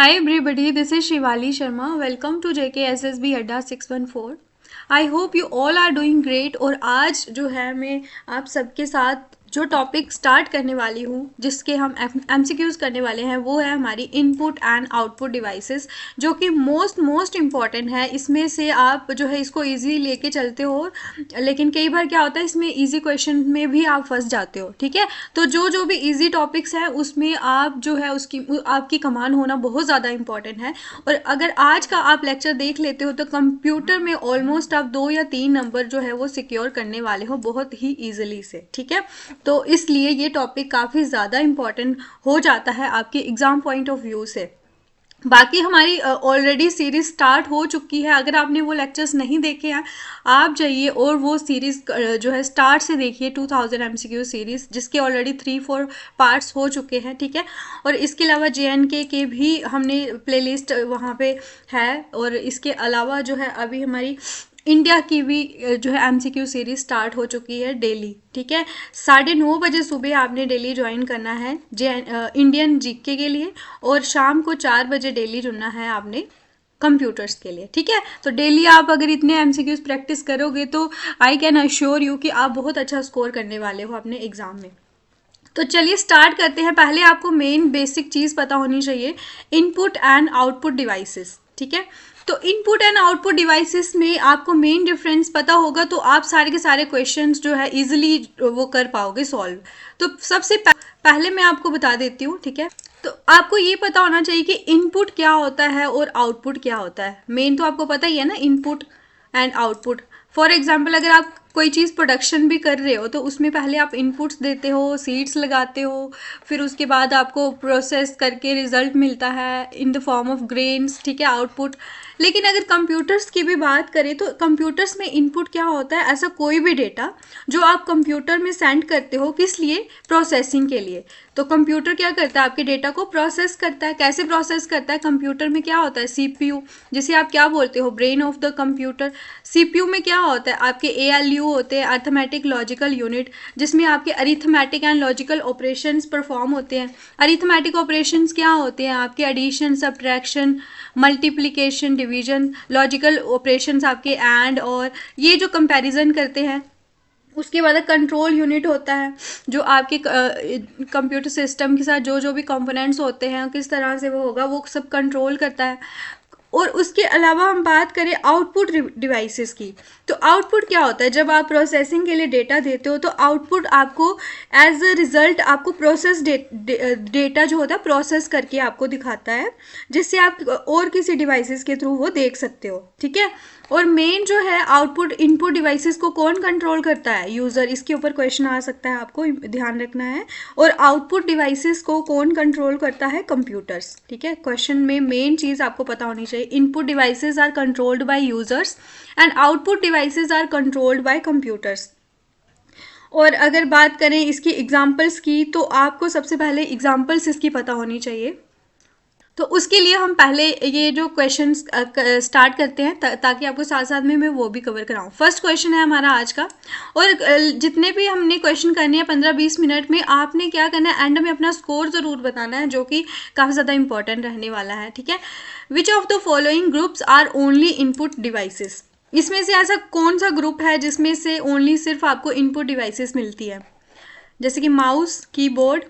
Hi everybody, this is Shivali Sharma. Welcome to JKSSB Adda 614. I hope you all are doing great. और आज जो है मैं आप सबके साथ जो टॉपिक स्टार्ट करने वाली हूँ, जिसके हम एमसीक्यूज़ करने वाले हैं, वो है हमारी इनपुट एंड आउटपुट डिवाइसेस, जो कि मोस्ट इम्पॉर्टेंट है। इसमें से आप जो है इसको इजी लेके चलते हो, लेकिन कई बार क्या होता है इसमें इजी क्वेश्चन में भी आप फंस जाते हो। ठीक है, तो जो भी इजी टॉपिक्स हैं उसमें आप जो है उसकी आपकी कमांड होना बहुत ज़्यादा इंपॉर्टेंट है। और अगर आज का आप लेक्चर देख लेते हो तो कंप्यूटर में ऑलमोस्ट आप 2 या 3 नंबर जो है वो सिक्योर करने वाले हो बहुत ही ईजिली से। ठीक है, तो इसलिए ये टॉपिक काफ़ी ज़्यादा इंपॉर्टेंट हो जाता है आपके एग्ज़ाम पॉइंट ऑफ व्यू से। बाकी हमारी ऑलरेडी सीरीज़ स्टार्ट हो चुकी है। अगर आपने वो लेक्चर्स नहीं देखे हैं, आप जाइए और वो सीरीज़ जो है स्टार्ट से देखिए, 2000 MCQ सीरीज़, जिसके ऑलरेडी 3-4 पार्ट्स हो चुके हैं। ठीक है, और इसके अलावा JNK के भी हमने प्लेलिस्ट वहाँ पे है। और इसके अलावा जो है अभी हमारी इंडिया की भी जो है MCQ सीरीज स्टार्ट हो चुकी है डेली। ठीक है, 9:30 बजे सुबह आपने डेली ज्वाइन करना है इंडियन जीके के लिए, और शाम को 4 बजे डेली जुड़ना है आपने कंप्यूटर्स के लिए। ठीक है, तो डेली आप अगर इतने MCQs प्रैक्टिस करोगे तो आई कैन अश्योर यू कि आप बहुत अच्छा स्कोर करने वाले हो अपने एग्जाम में। तो चलिए स्टार्ट करते हैं। पहले आपको मेन बेसिक चीज़ पता होनी चाहिए, इनपुट एंड आउटपुट डिवाइसेस। ठीक है, तो इनपुट एंड आउटपुट डिवाइसेस में आपको मेन डिफरेंस पता होगा तो आप सारे के सारे क्वेश्चंस जो है इजीली वो कर पाओगे सॉल्व। तो सबसे पहले मैं आपको बता देती हूँ। ठीक है, तो आपको ये पता होना चाहिए कि इनपुट क्या होता है और आउटपुट क्या होता है। मेन तो आपको पता ही है ना, input and output. For example, अगर आप कोई चीज़ प्रोडक्शन भी कर रहे हो तो उसमें पहले आप इनपुट्स देते हो, सीड्स लगाते हो, फिर उसके बाद आपको प्रोसेस करके रिजल्ट मिलता है in the form of grains. ठीक है, आउटपुट। लेकिन अगर कंप्यूटर्स की भी बात करें तो कंप्यूटर्स में इनपुट क्या होता है, ऐसा कोई भी डेटा जो आप कंप्यूटर में सेंड करते हो, किस लिए? प्रोसेसिंग के लिए। तो कंप्यूटर क्या करता है, आपके डेटा को प्रोसेस करता है। कैसे प्रोसेस करता है? कंप्यूटर में क्या होता है, CPU, जिसे आप क्या बोलते हो, brain of the computer. CPU में क्या होता है, आपके ALU होते हैं, अरिथमेटिक लॉजिकल यूनिट, जिसमें आपके arithmetic and logical operations perform होते हैं। अरिथमेटिक ऑपरेशंस क्या होते हैं, आपके addition, subtraction, multiplication, division. Logical operations आपके एंड और ये जो कंपैरिजन करते हैं। उसके बाद कंट्रोल यूनिट होता है, जो आपके कंप्यूटर सिस्टम के साथ जो भी कंपोनेंट्स होते हैं किस तरह से वो होगा, वो सब कंट्रोल करता है। और उसके अलावा हम बात करें आउटपुट डिवाइसेस की, तो आउटपुट क्या होता है, जब आप प्रोसेसिंग के लिए डेटा देते हो तो आउटपुट आपको एज अ रिजल्ट आपको प्रोसेस डेटा जो होता है प्रोसेस करके आपको दिखाता है, जिससे आप और किसी डिवाइसेस के थ्रू वो देख सकते हो। ठीक है, और मेन जो है आउटपुट इनपुट डिवाइसेस को कौन कंट्रोल करता है? यूज़र। इसके ऊपर क्वेश्चन आ सकता है, आपको ध्यान रखना है। और आउटपुट डिवाइसेस को कौन कंट्रोल करता है? कंप्यूटर्स। ठीक है, क्वेश्चन में मेन चीज़ आपको पता होनी चाहिए, input devices are controlled by users and output devices are controlled by computers. और अगर बात करें इसकी एग्जाम्पल्स की, तो आपको सबसे पहले एग्जाम्पल्स इसकी पता होनी चाहिए। तो उसके लिए हम पहले ये जो क्वेश्चन स्टार्ट करते हैं, ताकि आपको साथ साथ में मैं वो भी कवर कराऊँ। फर्स्ट क्वेश्चन है हमारा आज का, और जितने भी हमने क्वेश्चन करने हैं 15-20 मिनट में, आपने क्या करना है, एंड में अपना स्कोर ज़रूर बताना है, जो कि काफ़ी ज़्यादा इंपॉर्टेंट रहने वाला है। ठीक है, which of the following groups are only input devices? इसमें से ऐसा कौन सा ग्रुप है जिसमें से ओनली सिर्फ आपको इनपुट डिवाइसेस मिलती है? जैसे कि माउस, कीबोर्ड,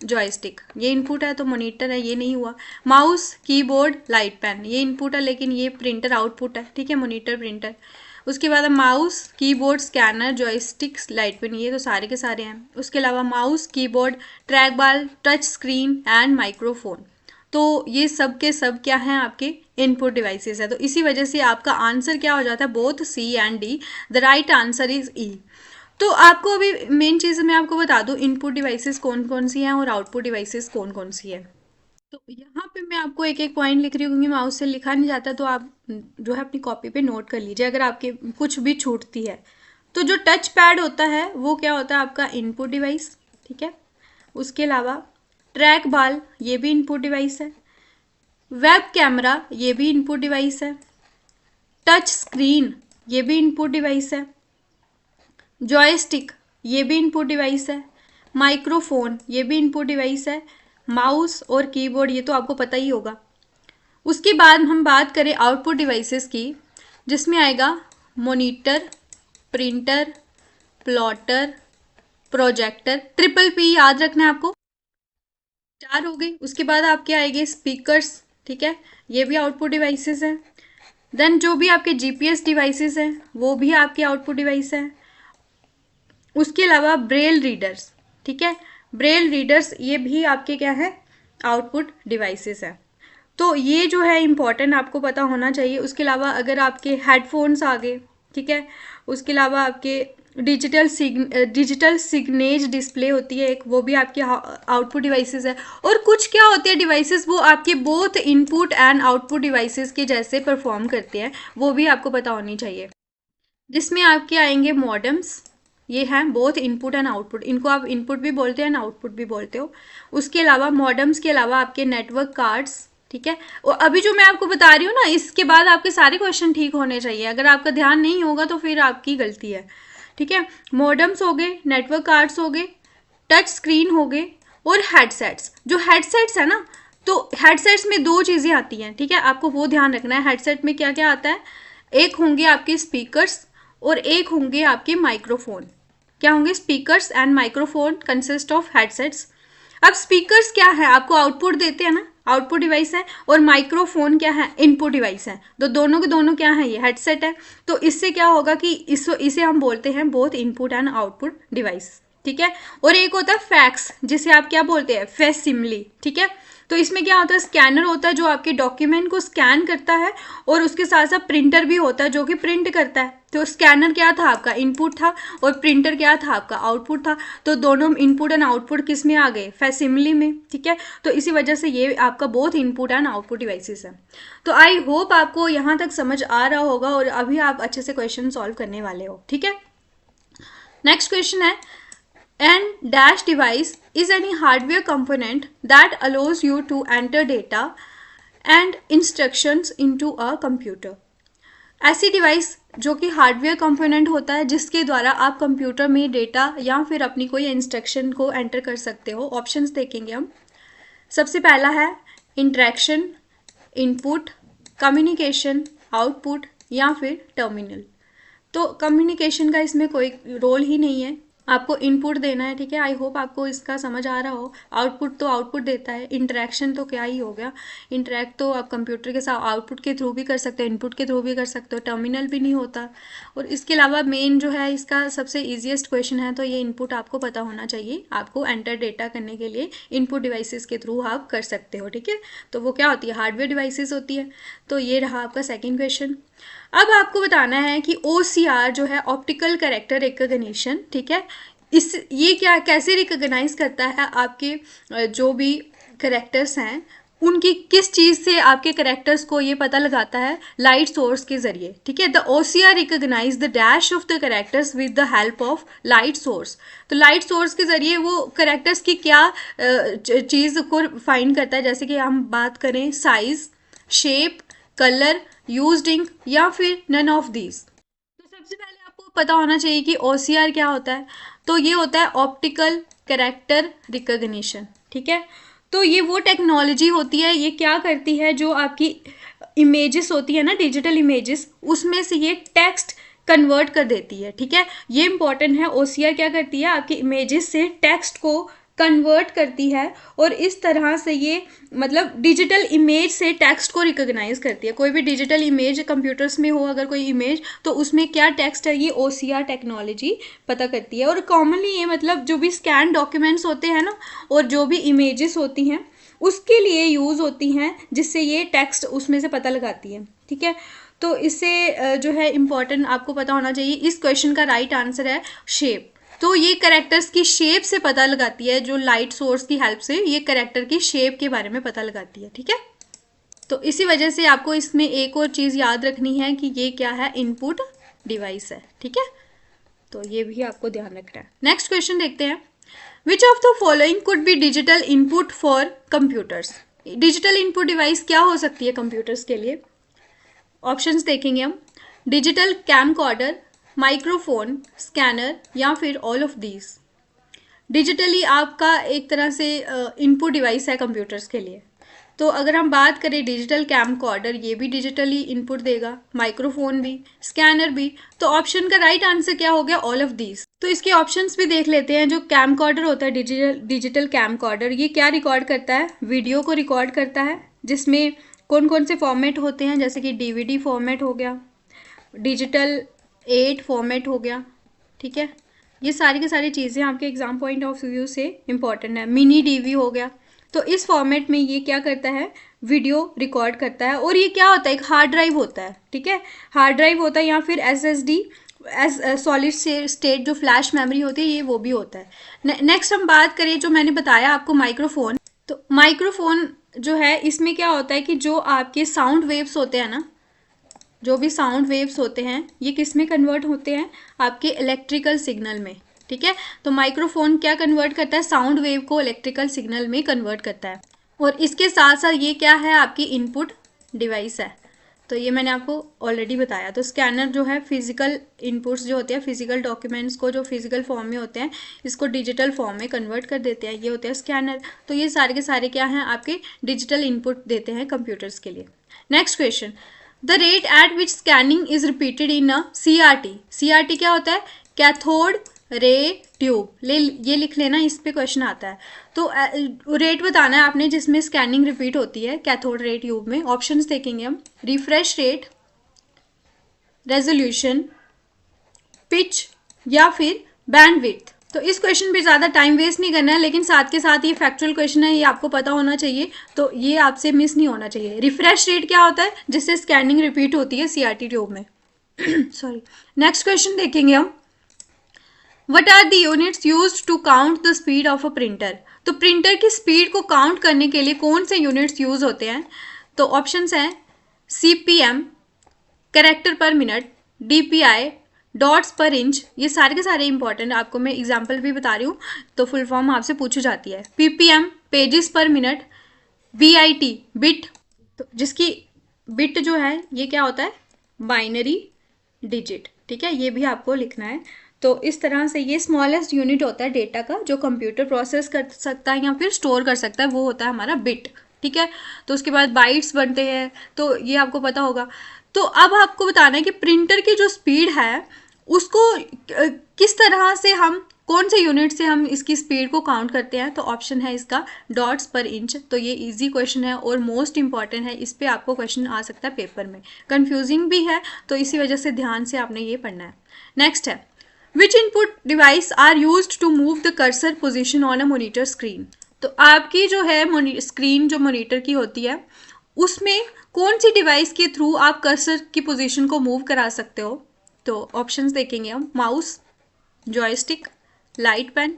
जॉयस्टिक, ये इनपुट है तो मॉनिटर है, ये नहीं हुआ। माउस, कीबोर्ड, लाइट पेन, ये इनपुट है, लेकिन ये प्रिंटर आउटपुट है। ठीक है, मॉनिटर, प्रिंटर। उसके बाद mouse, keyboard, scanner, joystick, light pen, ये तो सारे के सारे हैं। उसके अलावा mouse, keyboard, track ball, touch screen and microphone, तो ये सब के सब क्या हैं, आपके इनपुट डिवाइसेस है। तो इसी वजह से आपका आंसर क्या हो जाता है, both C and D। The right answer is E। तो आपको अभी मेन चीज़ मैं आपको बता दूं, इनपुट डिवाइसेस कौन कौन सी हैं और आउटपुट डिवाइसेस कौन कौन सी है। तो यहाँ पे मैं आपको एक एक पॉइंट लिख रही हूँ, क्योंकि माउस से लिखा नहीं जाता, तो आप जो है अपनी कॉपी पे नोट कर लीजिए अगर आपके कुछ भी छूटती है। तो जो टच पैड होता है वो क्या होता है, आपका इनपुट डिवाइस। ठीक है, उसके अलावा ट्रैक बॉल, ये भी इनपुट डिवाइस है। वेब कैमरा, ये भी इनपुट डिवाइस है। टच स्क्रीन, ये भी इनपुट डिवाइस है। जॉयस्टिक, ये भी इनपुट डिवाइस है। माइक्रोफोन, ये भी इनपुट डिवाइस है। माउस और कीबोर्ड, ये तो आपको पता ही होगा। उसके बाद हम बात करें आउटपुट डिवाइसेस की, जिसमें आएगा monitor, printer, plotter, projector, triple P याद रखना है आपको, 4 हो गई। उसके बाद आपके आएंगे स्पीकर्स, ठीक है, ये भी आउटपुट डिवाइसेस हैं। देन जो भी आपके जीपीएस डिवाइसेस हैं वो भी आपके आउटपुट डिवाइस हैं। उसके अलावा ब्रेल रीडर्स, ठीक है, ब्रेल रीडर्स ये भी आपके क्या है, आउटपुट डिवाइसेस हैं। तो ये जो है इम्पॉर्टेंट आपको पता होना चाहिए। उसके अलावा अगर आपके हेडफोन्स आ गए, ठीक है, उसके अलावा आपके डिजिटल सिग्नेज डिस्प्ले होती है एक, वो भी आपके आउटपुट डिवाइसेस है। और कुछ क्या होते हैं डिवाइसेस, वो आपके both input and output devices के जैसे परफॉर्म करते हैं, वो भी आपको पता होनी चाहिए। जिसमें आपके आएंगे मॉडेम्स, ये हैं बोथ इनपुट एंड आउटपुट, इनको आप इनपुट भी बोलते हैं आउटपुट भी बोलते हो। उसके अलावा मॉडेम्स के अलावा आपके नेटवर्क कार्ड्स, ठीक है। और अभी जो मैं आपको बता रही हूँ ना, इसके बाद आपके सारे क्वेश्चन ठीक होने चाहिए, अगर आपका ध्यान नहीं होगा तो फिर आपकी गलती है, ठीक है। मॉडेम्स हो गए, नेटवर्क कार्ड्स हो गए, टच स्क्रीन हो गए, और हेडसेट्स। जो हेडसेट्स है ना, तो हेडसेट्स में 2 चीज़ें आती हैं, ठीक है, आपको वो ध्यान रखना है। हेडसेट में क्या क्या आता है, एक होंगे आपके स्पीकर्स और एक होंगे आपके माइक्रोफोन। क्या होंगे, speakers and microphone consist of headsets. अब स्पीकर्स क्या है, आपको आउटपुट देते हैं ना, आउटपुट डिवाइस है, और माइक्रोफोन क्या है, इनपुट डिवाइस है। तो दोनों के दोनों क्या है, ये हेडसेट है। तो इससे क्या होगा कि इसे हम बोलते हैं both input and output device, ठीक है। और एक होता है फैक्स, जिसे आप क्या बोलते हैं, फैसिमली, ठीक है। तो इसमें क्या होता है, स्कैनर होता है जो आपके डॉक्यूमेंट को स्कैन करता है, और उसके साथ साथ प्रिंटर भी होता है जो कि प्रिंट करता है। तो स्कैनर क्या था, आपका इनपुट था, और प्रिंटर क्या था, आपका आउटपुट था। तो दोनों इनपुट एंड आउटपुट किस में आ गए, फैसिमली में, ठीक है। तो इसी वजह से ये आपका both input and output devices है। तो आई होप आपको यहाँ तक समझ आ रहा होगा, और अभी आप अच्छे से क्वेश्चन सॉल्व करने वाले हो, ठीक है। नेक्स्ट क्वेश्चन है, An dash device is any hardware component that allows you to enter data and instructions into a computer. ऐसी डिवाइस जो कि हार्डवेयर कंपोनेंट होता है, जिसके द्वारा आप कंप्यूटर में डेटा या फिर अपनी कोई इंस्ट्रक्शन को एंटर कर सकते हो। ऑप्शंस देखेंगे हम। सबसे पहला है इंटरेक्शन, इनपुट, कम्युनिकेशन, आउटपुट, या फिर टर्मिनल। तो कम्युनिकेशन का इसमें कोई रोल ही नहीं है, आपको इनपुट देना है, ठीक है। आई होप आपको इसका समझ आ रहा हो। आउटपुट तो आउटपुट देता है, इंटरेक्शन तो क्या ही हो गया, इंटरेक्ट तो आप कंप्यूटर के साथ आउटपुट के थ्रू भी कर सकते हो, इनपुट के थ्रू भी कर सकते हो, टर्मिनल भी नहीं होता। और इसके अलावा मेन जो है इसका सबसे ईजिएस्ट क्वेश्चन है, तो ये इनपुट आपको पता होना चाहिए। आपको एंटर डेटा करने के लिए इनपुट डिवाइसेस के थ्रू आप कर सकते हो, ठीक है। तो वो क्या होती है, हार्डवेयर डिवाइसेस होती है। तो ये रहा आपका सेकेंड क्वेश्चन। अब आपको बताना है कि OCR जो है, ऑप्टिकल कैरेक्टर रिकॉग्निशन, ठीक है, ये क्या कैसे रिकॉग्नाइज करता है आपके जो भी कैरेक्टर्स हैं उनकी किस चीज़ से आपके कैरेक्टर्स को ये पता लगाता है, लाइट सोर्स के जरिए, ठीक है। The OCR recognise the dash of the characters with the help of light source. तो लाइट सोर्स के जरिए वो कैरेक्टर्स की क्या चीज़ को फाइंड करता है, जैसे कि हम बात करें size, shape, colour, used ink, या फिर नन ऑफ दीज। तो सबसे पहले आपको पता होना चाहिए कि OCR क्या होता है। तो ये होता है ऑप्टिकल कैरेक्टर रिकॉग्निशन, ठीक है। तो ये वो टेक्नोलॉजी होती है, ये क्या करती है, जो आपकी इमेजेस होती है ना, डिजिटल इमेजेस, उसमें से ये टेक्स्ट कन्वर्ट कर देती है, ठीक है। ये इंपॉर्टेंट है। OCR क्या करती है, आपकी इमेजेस से टेक्स्ट को कन्वर्ट करती है, और इस तरह से ये मतलब डिजिटल इमेज से टेक्स्ट को रिकॉग्नाइज करती है। कोई भी डिजिटल इमेज कंप्यूटर्स में हो अगर कोई इमेज, तो उसमें क्या टेक्स्ट है, ये OCR टेक्नोलॉजी पता करती है। और कॉमनली ये मतलब जो भी स्कैन डॉक्यूमेंट्स होते हैं ना, और जो भी इमेजेस होती हैं उसके लिए यूज़ होती हैं, जिससे ये टेक्स्ट उसमें से पता लगाती है, ठीक है। तो इससे जो है इम्पॉर्टेंट आपको पता होना चाहिए। इस क्वेश्चन का राइट आंसर है शेप। तो ये कैरेक्टर्स की शेप से पता लगाती है, जो लाइट सोर्स की हेल्प से ये कैरेक्टर की शेप के बारे में पता लगाती है, ठीक है। तो इसी वजह से आपको इसमें एक और चीज़ याद रखनी है कि ये क्या है, इनपुट डिवाइस है, ठीक है। तो ये भी आपको ध्यान रखना है। नेक्स्ट क्वेश्चन देखते हैं। विच of the following could be digital input for computers. Digital input device क्या हो सकती है कंप्यूटर्स के लिए। ऑप्शंस देखेंगे हम। डिजिटल कैमकॉर्डर, माइक्रोफोन, स्कैनर, या फिर ऑल ऑफ दीज। डिजिटली आपका एक तरह से इनपुट डिवाइस है कंप्यूटर्स के लिए। तो अगर हम बात करें डिजिटल कैमकॉर्डर, ये भी डिजिटली इनपुट देगा, माइक्रोफोन भी, स्कैनर भी। तो ऑप्शन का राइट आंसर क्या हो गया? All of these. तो इसके ऑप्शंस भी देख लेते हैं। जो कैमकॉर्डर होता है, डिजिटल कैमकॉर्डर, ये क्या रिकॉर्ड करता है? वीडियो को रिकॉर्ड करता है, जिसमें कौन कौन से फॉर्मेट होते हैं, जैसे कि डीवीडी फॉर्मेट हो गया, डिजिटल 8 फॉर्मेट हो गया, ठीक है। ये सारी की सारी चीज़ें आपके एग्जाम पॉइंट ऑफ व्यू से इंपॉर्टेंट है। मिनी डीवी हो गया। तो इस फॉर्मेट में ये क्या करता है? वीडियो रिकॉर्ड करता है। और ये क्या होता है? एक हार्ड ड्राइव होता है, ठीक है। हार्ड ड्राइव होता है या फिर SSD, सॉलिड स्टेट जो फ्लैश मेमोरी होती है, ये वो भी होता है। नेक्स्ट हम बात करें, जो मैंने बताया आपको माइक्रोफोन। तो माइक्रोफोन जो है, इसमें क्या होता है कि जो आपके साउंड वेव्स होते हैं ना, जो भी साउंड वेव्स होते हैं, ये किस में कन्वर्ट होते हैं? आपके इलेक्ट्रिकल सिग्नल में, ठीक है। तो माइक्रोफोन क्या कन्वर्ट करता है? साउंड वेव को इलेक्ट्रिकल सिग्नल में कन्वर्ट करता है। और इसके साथ साथ ये क्या है? आपकी इनपुट डिवाइस है। तो ये मैंने आपको ऑलरेडी बताया। तो स्कैनर जो है फिजिकल इनपुट्स जो होते हैं, फिजिकल डॉक्यूमेंट्स को जो फिजिकल फॉर्म में होते हैं, इसको डिजिटल फॉर्म में कन्वर्ट कर देते हैं, ये होते हैं स्कैनर। तो ये सारे के सारे क्या हैं? आपके डिजिटल इनपुट देते हैं कंप्यूटर्स के लिए। Next question, the rate at which scanning is repeated in a CRT। CRT क्या होता है? Cathode ray tube. ये लिख लेना, इस पे क्वेश्चन आता है। तो रेट बताना है आपने जिसमें स्कैनिंग रिपीट होती है कैथोड रे ट्यूब में। ऑप्शंस देखेंगे हम, रिफ्रेश रेट, रेजोल्यूशन, पिच या फिर बैंडविड्थ। तो इस क्वेश्चन पे ज़्यादा टाइम वेस्ट नहीं करना है, लेकिन साथ के साथ ये फैक्चुअल क्वेश्चन है, ये आपको पता होना चाहिए, तो ये आपसे मिस नहीं होना चाहिए। रिफ्रेश रेट क्या होता है? जिससे स्कैनिंग रिपीट होती है CRT ट्यूब में। सॉरी। नेक्स्ट क्वेश्चन देखेंगे हम, what are the units used to count the speed of a printer. तो प्रिंटर की स्पीड को काउंट करने के लिए कौन से यूनिट्स यूज होते हैं? तो ऑप्शंस हैं CPM, कैरेक्टर पर मिनट, DPI, डॉट्स पर इंच। ये सारे के सारे इंपॉर्टेंट, आपको मैं एग्जांपल भी बता रही हूँ, तो फुल फॉर्म आपसे पूछी जाती है। PPM, पेजेस पर मिनट, BIT, बिट, तो जिसकी बिट जो है ये क्या होता है? बाइनरी डिजिट, ठीक है। ये भी आपको लिखना है। तो इस तरह से ये स्मॉलेस्ट यूनिट होता है डेटा का, जो कंप्यूटर प्रोसेस कर सकता है या फिर स्टोर कर सकता है, वो होता है हमारा बिट, ठीक है। तो उसके बाद बाइट्स बनते हैं, तो ये आपको पता होगा। तो अब आपको बताना है कि प्रिंटर की जो स्पीड है उसको किस तरह से हम, कौन से यूनिट से हम इसकी स्पीड को काउंट करते हैं। तो ऑप्शन है इसका डॉट्स पर इंच। तो ये इजी क्वेश्चन है और मोस्ट इंपॉर्टेंट है, इस पे आपको क्वेश्चन आ सकता है पेपर में। कंफ्यूजिंग भी है, तो इसी वजह से ध्यान से आपने ये पढ़ना है। नेक्स्ट है, which input device are used to move the cursor position on a monitor screen. तो आपकी जो है स्क्रीन जो मोनीटर की होती है, उसमें कौन सी डिवाइस के थ्रू आप कर्सर की पोजीशन को मूव करा सकते हो। तो ऑप्शंस देखेंगे हम, माउस, जॉयस्टिक, लाइट पेन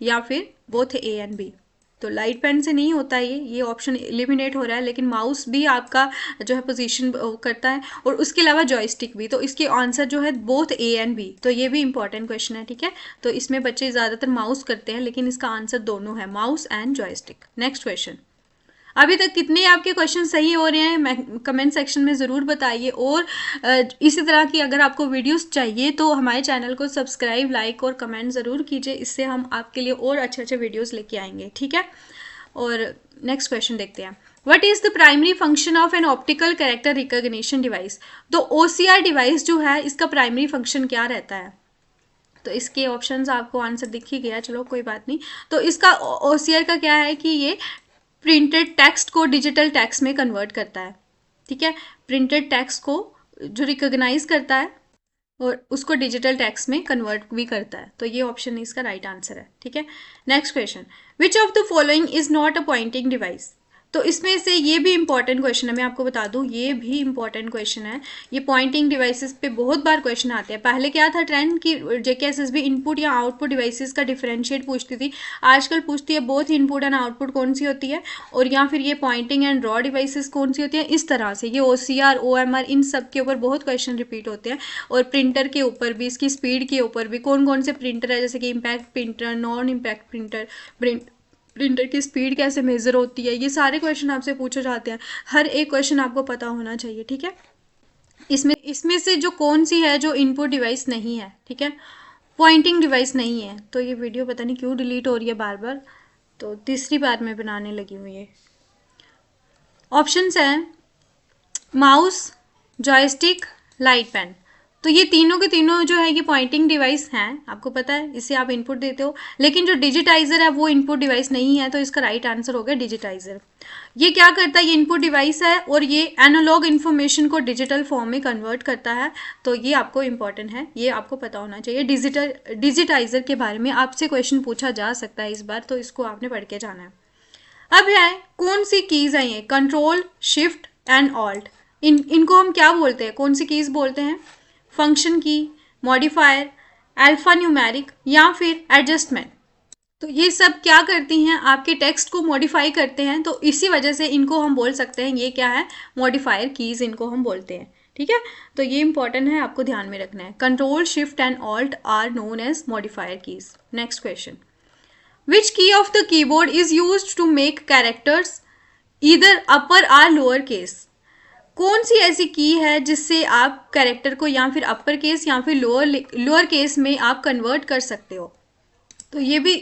या फिर बोथ A एंड B। तो लाइट पेन से नहीं होता ये ऑप्शन एलिमिनेट हो रहा है, लेकिन माउस भी आपका जो है पोजीशन करता है, और उसके अलावा जॉयस्टिक भी। तो इसके आंसर जो है बोथ A एंड B। तो ये भी इंपॉर्टेंट क्वेश्चन है, ठीक है। तो इसमें बच्चे ज़्यादातर माउस करते हैं, लेकिन इसका आंसर दोनों है, mouse and joystick. Next question, अभी तक कितने आपके क्वेश्चन सही हो रहे हैं मैं कमेंट सेक्शन में ज़रूर बताइए। और इसी तरह की अगर आपको वीडियोस चाहिए तो हमारे चैनल को सब्सक्राइब, लाइक और कमेंट ज़रूर कीजिए, इससे हम आपके लिए और अच्छे अच्छे वीडियोस लेके आएंगे, ठीक है। और नेक्स्ट क्वेश्चन देखते हैं, what is the primary function of an optical character recognition device. तो OCR डिवाइस जो है, इसका प्राइमरी फंक्शन क्या रहता है। तो इसके ऑप्शंस आपको आंसर दिख ही गया, चलो कोई बात नहीं। तो इसका OCR का क्या है कि ये प्रिंटेड टेक्स्ट को डिजिटल टेक्स्ट में कन्वर्ट करता है, ठीक है। प्रिंटेड टेक्स्ट को जो रिकॉग्नाइज करता है और उसको डिजिटल टेक्स्ट में कन्वर्ट भी करता है। तो ये ऑप्शन इसका राइट आंसर है, ठीक है। Next question, which of the following is not a pointing device. तो इसमें से ये भी इंपॉर्टेंट क्वेश्चन है, मैं आपको बता दूं ये भी इंपॉर्टेंट क्वेश्चन है। ये पॉइंटिंग डिवाइसेस पे बहुत बार क्वेश्चन आते हैं। पहले क्या था ट्रेंड कि JKSSB इनपुट या आउटपुट डिवाइसेस का डिफरेंशिएट पूछती थी, आजकल पूछती है बोथ इनपुट एंड आउटपुट कौन सी होती है, और या फिर ये पॉइंटिंग एंड ड्रॉ डिवाइसेस कौन सी होती है। इस तरह से ये OCR, OMR, इन सब के ऊपर बहुत क्वेश्चन रिपीट होते हैं। और प्रिंटर के ऊपर भी, इसकी स्पीड के ऊपर भी, कौन कौन से प्रिंटर है, जैसे कि impact printer, non impact printer, printer की स्पीड कैसे मेजर होती है, ये सारे क्वेश्चन आपसे पूछे जाते हैं। हर एक क्वेश्चन आपको पता होना चाहिए, ठीक है। इसमें से जो कौन सी है जो इनपुट डिवाइस नहीं है, ठीक है, पॉइंटिंग डिवाइस नहीं है। तो ये वीडियो पता नहीं क्यों डिलीट हो रही है बार बार, तो तीसरी बार मैं बनाने लगी हूँ ये। ऑप्शंस हैं माउस, जॉयस्टिक, लाइट पेन। तो ये तीनों के तीनों जो है ये पॉइंटिंग डिवाइस हैं, आपको पता है, इससे आप इनपुट देते हो। लेकिन जो डिजिटाइजर है वो इनपुट डिवाइस नहीं है, तो इसका राइट आंसर हो गया डिजिटाइजर। ये क्या करता है, ये इनपुट डिवाइस है और ये एनालॉग इन्फॉर्मेशन को डिजिटल फॉर्म में कन्वर्ट करता है। तो ये आपको इंपॉर्टेंट है, ये आपको पता होना चाहिए। डिजिटाइजर के बारे में आपसे क्वेश्चन पूछा जा सकता है इस बार, तो इसको आपने पढ़ के जाना है। अब है कौन सी कीज है ये, कंट्रोल, शिफ्ट एंड ऑल्ट। इनको हम क्या बोलते हैं, कौन सी कीज बोलते हैं? फंक्शन की, मॉडिफायर, अल्फा न्यूमेरिक या फिर एडजस्टमेंट। तो ये सब क्या करती हैं, आपके टेक्स्ट को मॉडिफाई करते हैं, तो इसी वजह से इनको हम बोल सकते हैं ये क्या है, मॉडिफायर कीज इनको हम बोलते हैं। ठीक है, तो ये इंपॉर्टेंट है, आपको ध्यान में रखना है। Control, shift and alt are known as modifier keys. Next question, which key of the keyboard is used to make characters either upper or lower case. कौन सी ऐसी की है जिससे आप कैरेक्टर को या फिर अपर केस या फिर लोअर केस में आप कन्वर्ट कर सकते हो। तो ये भी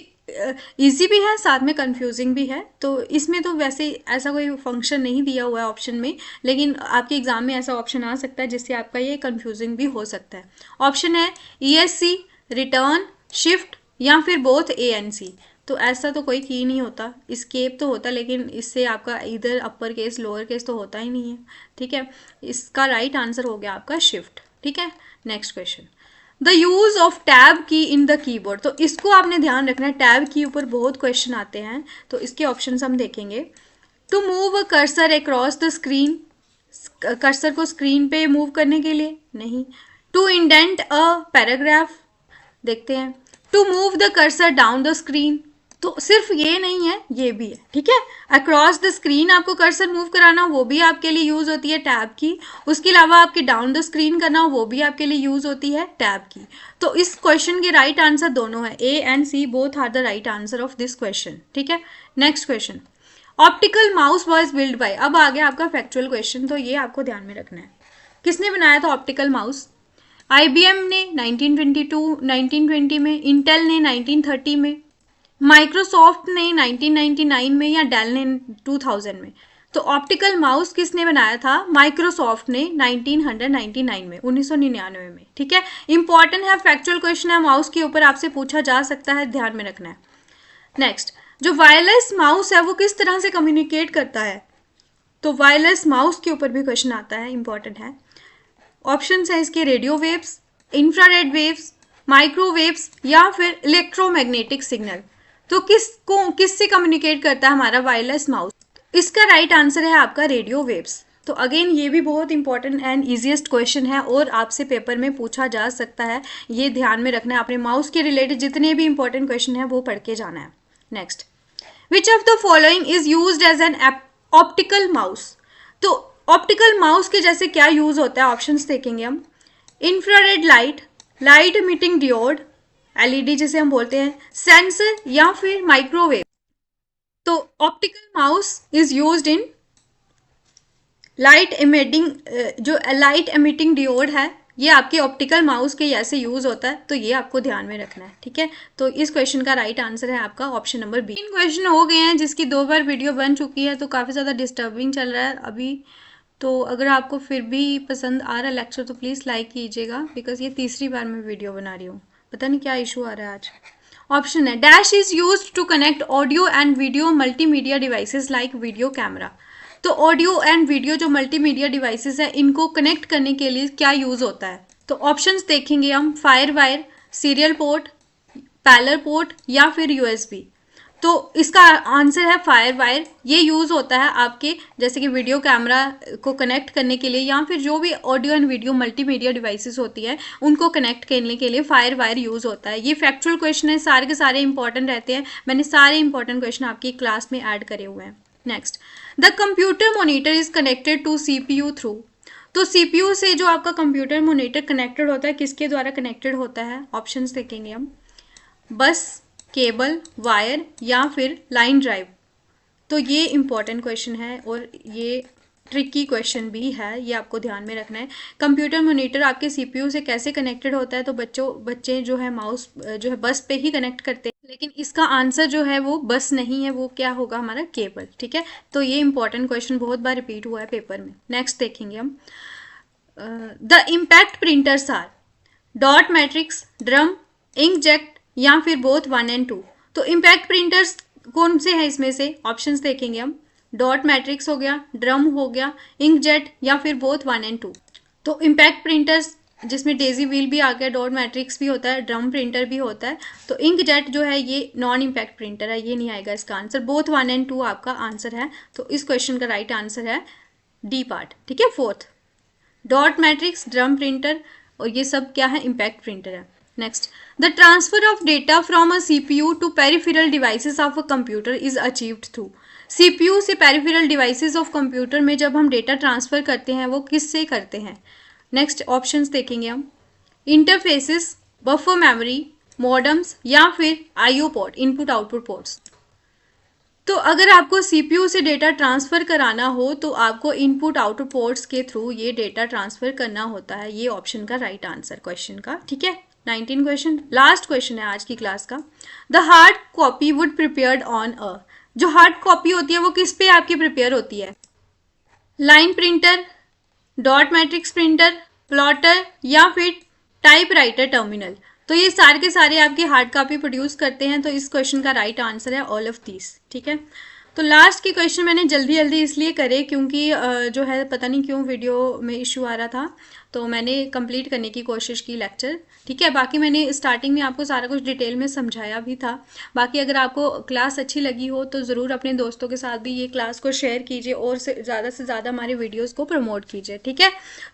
इजी भी है, साथ में कंफ्यूजिंग भी है। तो इसमें तो वैसे ऐसा कोई फंक्शन नहीं दिया हुआ है ऑप्शन में, लेकिन आपके एग्जाम में ऐसा ऑप्शन आ सकता है जिससे आपका ये कंफ्यूजिंग भी हो सकता है। ऑप्शन है ESC, रिटर्न, शिफ्ट या फिर बोथ ANC। तो ऐसा तो कोई की नहीं होता, स्केप तो होता, लेकिन इससे आपका इधर अपर केस लोअर केस तो होता ही नहीं है। ठीक है, इसका राइट आंसर हो गया आपका शिफ्ट। ठीक है, next question, the use of tab की इन द कीबोर्ड। तो इसको आपने ध्यान रखना है, टैब की ऊपर बहुत क्वेश्चन आते हैं, तो इसके ऑप्शन हम देखेंगे। To move a cursor across the screen, cursor को स्क्रीन पे मूव करने के लिए, नहीं। टू इंडेंट अ पैराग्राफ, देखते हैं। To move the cursor down the screen, तो सिर्फ ये नहीं है, ये भी है। ठीक है, अक्रॉस द स्क्रीन आपको कर्सर मूव कराना, वो भी आपके लिए यूज होती है टैब की। उसके अलावा आपके डाउन द स्क्रीन करना, वो भी आपके लिए यूज होती है टैब की। तो इस क्वेश्चन के राइट आंसर दोनों है, A and C both are the right answer of this question. ठीक है, next question, optical mouse was build by. अब आ गया आपका फैक्चुअल क्वेश्चन, तो ये आपको ध्यान में रखना है। किसने बनाया था ऑप्टिकल माउस? IBM ने 1920 में, इंटेल ने 1930 में, माइक्रोसॉफ्ट ने 1999 में या डेल ने 2000 में। तो ऑप्टिकल माउस किसने बनाया था? माइक्रोसॉफ्ट ने 1999 में, 1999 में। ठीक है, इंपॉर्टेंट है, फैक्चुअल क्वेश्चन है, माउस के ऊपर आपसे पूछा जा सकता है, ध्यान में रखना है। नेक्स्ट, जो वायरलेस माउस है वो किस तरह से कम्युनिकेट करता है? तो वायरलेस माउस के ऊपर भी क्वेश्चन आता है, इंपॉर्टेंट है। ऑप्शन है इसके, radio waves, infrared waves, microwaves या फिर इलेक्ट्रोमैग्नेटिक सिग्नल। तो किससे कम्युनिकेट करता है हमारा वायरलेस माउस? इसका राइट आंसर है आपका रेडियो वेव्स। तो अगेन ये भी बहुत इंपॉर्टेंट एंड इजीएस्ट क्वेश्चन है और आपसे पेपर में पूछा जा सकता है, ये ध्यान में रखना है। अपने माउस के रिलेटेड जितने भी इंपॉर्टेंट क्वेश्चन है वो पढ़ के जाना है। Next, which of the following is used as an optical mouse. तो ऑप्टिकल माउस के जैसे क्या यूज होता है, ऑप्शंस देखेंगे हम। Infrared light, light emitting diode, LED जिसे हम बोलते हैं, सेंसर या फिर माइक्रोवेव। तो optical mouse is used in light emitting, जो लाइट इमिटिंग डियोड है ये आपके ऑप्टिकल माउस के ऐसे यूज होता है, तो ये आपको ध्यान में रखना है। ठीक है, तो इस क्वेश्चन का राइट आंसर है आपका ऑप्शन नंबर B। 3 क्वेश्चन हो गए हैं जिसकी 2 बार वीडियो बन चुकी है, तो काफ़ी ज़्यादा डिस्टर्बिंग चल रहा है अभी। तो अगर आपको फिर भी पसंद आ रहा है लेक्चर तो प्लीज़ लाइक कीजिएगा, बिकॉज ये तीसरी बार मैं वीडियो बना रही हूँ, पता नहीं क्या इशू आ रहा है आज। ऑप्शन है, dash is used to connect audio and video multimedia devices like video camera. तो ऑडियो एंड वीडियो जो मल्टीमीडिया डिवाइसेस है इनको कनेक्ट करने के लिए क्या यूज होता है? तो ऑप्शंस देखेंगे हम, fire wire, serial port, parallel port या फिर USB। तो इसका आंसर है फायर वायर। ये यूज होता है आपके जैसे कि वीडियो कैमरा को कनेक्ट करने के लिए या फिर जो भी audio and video multimedia devices होती है उनको कनेक्ट करने के लिए फायर वायर यूज होता है। ये फैक्चुअल क्वेश्चन है, सारे के सारे इंपॉर्टेंट रहते हैं, मैंने सारे इंपॉर्टेंट क्वेश्चन आपकी क्लास में ऐड करे हुए हैं। Next, the computer monitor is connected to CPU through. तो CPU से जो आपका कंप्यूटर मॉनिटर कनेक्टेड होता है किसके द्वारा कनेक्टेड होता है? ऑप्शंस देखेंगे हम, बस, केबल, वायर या फिर लाइन ड्राइव। तो ये इंपॉर्टेंट क्वेश्चन है और ये ट्रिकी क्वेश्चन भी है, ये आपको ध्यान में रखना है। कंप्यूटर मॉनिटर आपके CPU से कैसे कनेक्टेड होता है? तो बच्चे जो है माउस जो है बस पे ही कनेक्ट करते हैं, लेकिन इसका आंसर जो है वो बस नहीं है, वो क्या होगा हमारा केबल। ठीक है, तो ये इंपॉर्टेंट क्वेश्चन बहुत बार रिपीट हुआ है पेपर में। नेक्स्ट देखेंगे हम, the impact printers R dot matrix, drum, inkjet या फिर बोथ 1 and 2। तो इम्पैक्ट प्रिंटर्स कौन से हैं इसमें से, ऑप्शंस देखेंगे हम, डॉट मैट्रिक्स हो गया, ड्रम हो गया, इंकजेट या फिर बोथ 1 and 2। तो इम्पैक्ट प्रिंटर्स जिसमें डेजी व्हील भी आ गया, डॉट मैट्रिक्स भी होता है, ड्रम प्रिंटर भी होता है। तो इंकजेट जो है ये नॉन इम्पैक्ट प्रिंटर है, ये नहीं आएगा इसका आंसर। बोथ 1 and 2 आपका आंसर है, तो इस क्वेश्चन का राइट आंसर है डी पार्ट। ठीक है, fourth, dot matrix, drum printer और ये सब क्या है, इम्पैक्ट प्रिंटर है। Next, the transfer of data from a CPU to peripheral devices of a computer is achieved through. CPU से पेरिफेरल डिवाइसेस ऑफ कंप्यूटर में जब हम डेटा ट्रांसफर करते हैं वो किससे करते हैं। नेक्स्ट ऑप्शंस देखेंगे हम, इंटरफेसेस, बफर मेमोरी, मॉडम्स या फिर IO port, input output ports. तो अगर आपको सीपीयू से डेटा ट्रांसफ़र कराना हो तो आपको इनपुट आउटपुट पोर्ट्स के थ्रू ये डेटा ट्रांसफ़र करना होता है। ये ऑप्शन का राइट आंसर क्वेश्चन का। ठीक है, 19 क्वेश्चन, लास्ट क्वेश्चन है आज की क्लास का। The hard copy would prepared on a, जो हार्ड कॉपी होती है वो किस पे आपकी प्रिपेयर होती है, line printer, dot matrix printer, plotter या फिर टाइपराइटर टर्मिनल। तो ये सारे के सारे आपकी हार्ड कॉपी प्रोड्यूस करते हैं, तो इस क्वेश्चन का राइट आंसर है ऑल ऑफ दीज। ठीक है, तो लास्ट के क्वेश्चन मैंने जल्दी जल्दी इसलिए करे क्योंकि जो है पता नहीं क्यों वीडियो में इशू आ रहा था, तो मैंने कंप्लीट करने की कोशिश की लेक्चर। ठीक है, बाकी मैंने स्टार्टिंग में आपको सारा कुछ डिटेल में समझाया भी था। बाकी अगर आपको क्लास अच्छी लगी हो तो ज़रूर अपने दोस्तों के साथ भी ये क्लास को शेयर कीजिए और से ज़्यादा हमारे वीडियोस को प्रमोट कीजिए। ठीक है,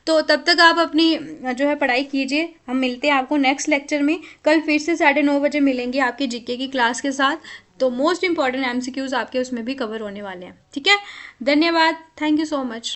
तो तब तक आप अपनी जो है पढ़ाई कीजिए। हम मिलते हैं आपको नेक्स्ट लेक्चर में। कल फिर से 9:30 बजे मिलेंगे आपके जीके की क्लास के साथ। तो मोस्ट इंपॉर्टेंट एमसीक्यूज आपके उसमें भी कवर होने वाले हैं। ठीक है, धन्यवाद, थैंक यू सो मच।